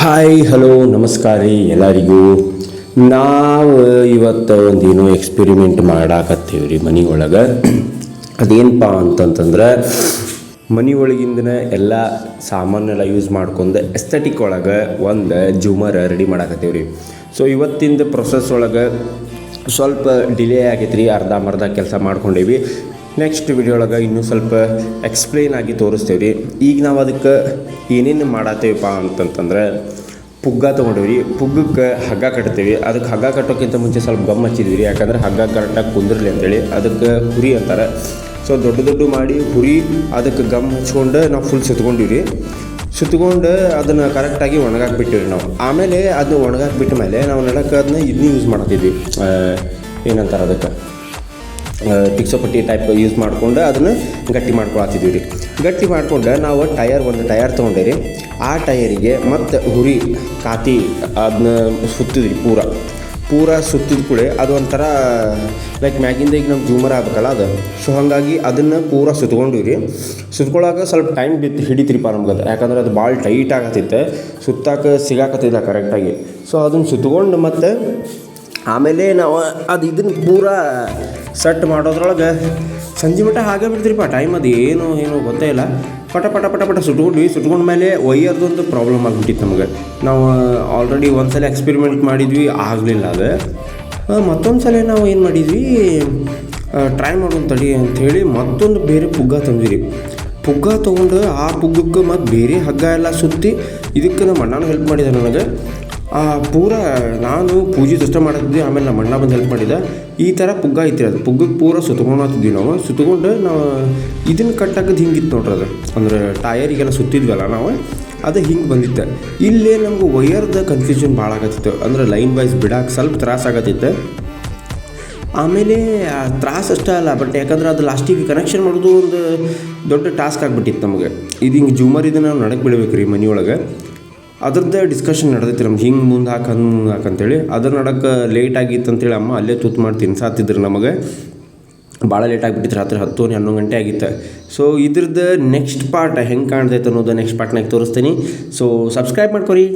Hi hello ನಮಸ್ಕಾರ ರೀ ಎಲ್ಲರಿಗೂ. ನಾವು ಇವತ್ತು ಒಂದೇನೋ ಎಕ್ಸ್ಪೆರಿಮೆಂಟ್ ಮಾಡಾಕತ್ತೀವಿ ರೀ ಮನೆ ಒಳಗೆ. ಅದೇನಪ್ಪ ಅಂತಂತಂದ್ರೆ ಮನೆ ಒಳಗಿಂದನೇ ಎಲ್ಲ ಸಾಮಾನೆಲ್ಲ ಯೂಸ್ ಮಾಡ್ಕೊಂಡು ಎಸ್ಥೆಟಿಕ್ ಒಳಗೆ ಒಂದು ಜೂಮರ್ ರೆಡಿ ಮಾಡಾಕತ್ತೀವಿ ರೀ. ಸೊ ಇವತ್ತಿಂದ ಪ್ರೊಸೆಸ್ ಒಳಗೆ ಸ್ವಲ್ಪ ಡಿಲೇ ಆಗೈತೆ ರೀ, ಅರ್ಧಂಬರ್ಧ ಕೆಲಸ ಮಾಡ್ಕೊಂಡೇವಿ. ನೆಕ್ಸ್ಟ್ ವಿಡಿಯೋ ಒಳಗೆ ಇನ್ನೂ ಸ್ವಲ್ಪ ಎಕ್ಸ್ಪ್ಲೇನ್ ಆಗಿ ತೋರಿಸ್ತೇವೆ ರೀ. ಈಗ ನಾವು ಅದಕ್ಕೆ ಏನೇನು ಮಾಡತ್ತೇವಪ್ಪ ಅಂತಂತಂದ್ರೆ ಪುಗ್ಗ ತೊಗೊಂಡೇವಿ ರೀ. ಪುಗ್ಗಕ್ಕೆ ಹಗ್ಗ ಕಟ್ತೇವೆ. ಅದಕ್ಕೆ ಹಗ್ಗ ಕಟ್ಟೋಕ್ಕಿಂತ ಮುಂಚೆ ಸ್ವಲ್ಪ ಗಮ್ ಹಚ್ಚಿದ್ವಿ ರೀ, ಯಾಕಂದ್ರೆ ಹಗ್ಗ ಕರೆಕ್ಟಾಗಿ ಕುಂದಿರಲಿ ಅಂತೇಳಿ. ಅದಕ್ಕೆ ಹುರಿ ಅಂತಾರೆ. ಸೊ ದೊಡ್ಡ ಮಾಡಿ ಹುರಿ ಅದಕ್ಕೆ ಗಮ್ ಹಚ್ಕೊಂಡು ನಾವು ಫುಲ್ ಸುತ್ಕೊಂಡಿವಿ ರೀ. ಸುತ್ಕೊಂಡು ಅದನ್ನು ಕರೆಕ್ಟಾಗಿ ಒಣಗಾಕ್ಬಿಟ್ಟಿವಿ ರೀ ನಾವು. ಆಮೇಲೆ ಅದು ಒಣಗಾಕ್ಬಿಟ್ಟ ಮೇಲೆ ನಾವು ನೆಲಕ್ಕೆ ಅದನ್ನ ಇದನ್ನ ಯೂಸ್ ಮಾಡ್ತಿದ್ವಿ, ಏನಂತಾರೆ ಅದಕ್ಕೆ ಪಿಕ್ಸೋಪಟ್ಟಿ ಟೈಪ್ ಯೂಸ್ ಮಾಡ್ಕೊಂಡು ಅದನ್ನು ಗಟ್ಟಿ ಮಾಡ್ಕೊಳತ್ತಿದ್ವಿ ರೀ. ಗಟ್ಟಿ ಮಾಡ್ಕೊಂಡು ನಾವು ಒಂದು ಟಯರ್ ತೊಗೊಂಡೇರಿ. ಆ ಟಯರಿಗೆ ಮತ್ತು ಹುರಿ ಕಾತಿ ಅದನ್ನ ಸುತ್ತಿದ್ವಿ ಪೂರ ಸುತ್ತಿದ ಕೂಡ ಅದು ಒಂಥರ ಲೈಕ್ ಮ್ಯಾಗಿಂದ ಈಗ ನಮ್ಮ ಜೂಮರ್ ಆಗ್ಬೇಕಲ್ಲ ಅದು. ಸೊ ಹಾಗಾಗಿ ಅದನ್ನು ಪೂರ ಸುತ್ಕೊಂಡಿವಿ ರೀ. ಸುತ್ಕೊಳ್ಳೋಕೆ ಸ್ವಲ್ಪ ಟೈಮ್ ಹಿಡಿತ್ರಿಪ್ಪ ನಮ್ಗೆ ಅದು, ಯಾಕಂದ್ರೆ ಅದು ಭಾಳ ಟೈಟ್ ಆಗತ್ತಿತ್ತು, ಸುತ್ತಾಕ ಸಿಗಾಕತ್ತಿಲ್ಲ ಕರೆಕ್ಟಾಗಿ. ಸೊ ಅದನ್ನು ಸುತ್ಕೊಂಡು ಮತ್ತು ಆಮೇಲೆ ನಾವು ಅದು ಇದನ್ನು ಪೂರ ಸೆಟ್ ಮಾಡೋದ್ರೊಳಗೆ ಸಂಜೆ ಮಟ್ಟ ಹಾಗೆ ಬಿಡ್ತೀರಿಪ್ಪ ಟೈಮ್. ಅದು ಏನು ಗೊತ್ತೇ ಇಲ್ಲ. ಪಟ ಸುಟ್ಕೊಂಡ ಮೇಲೆ ವೈಯರ್ದೊಂದು ಪ್ರಾಬ್ಲಮ್ ಆಗಿಬಿಟ್ಟಿತ್ತು ನಮಗೆ. ನಾವು ಆಲ್ರೆಡಿ ಒಂದು ಸಲ ಎಕ್ಸ್ಪೆರಿಮೆಂಟ್ ಮಾಡಿದ್ವಿ, ಆಗಲಿಲ್ಲ ಅದು. ಮತ್ತೊಂದು ಸಲ ನಾವು ಏನು ಮಾಡಿದ್ವಿ, ಟ್ರೈ ಮಾಡೋಣ ತಡಿ ಅಂಥೇಳಿ ಮತ್ತೊಂದು ಬೇರೆ ಪುಗ್ಗ ತಂದ್ವಿ ರೀ. ಪುಗ್ಗ ತೊಗೊಂಡು ಆ ಪುಗ್ಗಕ್ಕೆ ಮತ್ತು ಬೇರೆ ಹಗ್ಗ ಎಲ್ಲ ಸುತ್ತಿ ಇದಕ್ಕೆ ನಮ್ಮ ಅಣ್ಣನೂ ಹೆಲ್ಪ್ ಮಾಡಿದ ನನಗೆ. ಪೂರ ನಾನು ಪೂಜೆ ದಷ್ಟ ಮಾಡ್ತಿದ್ವಿ, ಆಮೇಲೆ ನಮ್ಮ ಅಣ್ಣ ಬಂದು ಹೆಲ್ಪ್ ಮಾಡಿದ. ಈ ಥರ ಪುಗ್ಗ ಐತಿ ಅದು. ಪುಗ್ಗಕ್ಕೆ ಪೂರ ಸುತ್ಕೊಂಡ್ತಿದ್ವಿ ನಾವು. ಸುತ್ಕೊಂಡು ನಾವು ಇದನ್ನು ಕಟ್ಟಾಕದು ಹಿಂಗಿತ್ತು ನೋಡ್ರಿ. ಅದು ಅಂದರೆ ಟಯರಿಗೆಲ್ಲ ಸುತ್ತಿದ್ವಲ್ಲ ನಾವು, ಅದು ಹಿಂಗೆ ಬಂದಿತ್ತು. ಇಲ್ಲೇ ನಮ್ಗೆ ವೈಯರ್ದ ಕನ್ಫ್ಯೂಷನ್ ಭಾಳ ಆಗತ್ತಿತ್ತು. ಅಂದರೆ ಲೈನ್ ವೈಸ್ ಬಿಡೋಕೆ ಸ್ವಲ್ಪ ತ್ರಾಸ ಆಗತ್ತಿತ್ತು. ಆಮೇಲೆ ತ್ರಾಸ ಅಷ್ಟೇ ಅಲ್ಲ, ಬಟ್ ಯಾಕಂದ್ರೆ ಅದು ಲಾಸ್ಟಿಗೆ ಕನೆಕ್ಷನ್ ಮಾಡೋದು ಒಂದು ದೊಡ್ಡ ಟಾಸ್ಕ್ ಆಗಿಬಿಟ್ಟಿತ್ತು ನಮಗೆ. ಇದು ಹಿಂಗೆ ಜೂಮರ್ ಇದನ್ನು ನಾವು ನಡಕ್ಕೆ ಬಿಡ್ಬೇಕು ರೀ ಮನೆಯೊಳಗೆ. ಅದ್ರದ್ದು ಡಿಸ್ಕಷನ್ ನಡೆದೈತಿ ನಮ್ಗೆ, ಹಿಂಗೆ ಮುಂದೆ ಹಾಕಂತೇಳಿ. ಅದ್ರ ನಡಕ್ಕೆ ಲೇಟ್ ಆಗಿತ್ತು ಅಂತೇಳಿ ಅಮ್ಮ ಅಲ್ಲೇ ತೂತು ಮಾಡಿ ತಿನ್ಸಾತಿದ್ರು ನಮಗೆ. ಭಾಳ ಲೇಟ್ ಆಗಿಬಿಟ್ಟಿತ್ತು, ರಾತ್ರಿ 10-11 ಗಂಟೆ ಆಗಿತ್ತು. ಸೊ ಇದ್ರದ್ದು ನೆಕ್ಸ್ಟ್ ಪಾರ್ಟ್ ಹೆಂಗೆ ಕಾಣ್ತೈತೆ ಅನ್ನೋದು ನೆಕ್ಸ್ಟ್ ಪಾರ್ಟ್ನಾಗ ತೋರಿಸ್ತೀನಿ. ಸೊ ಸಬ್ಸ್ಕ್ರೈಬ್ ಮಾಡ್ಕೊರಿ.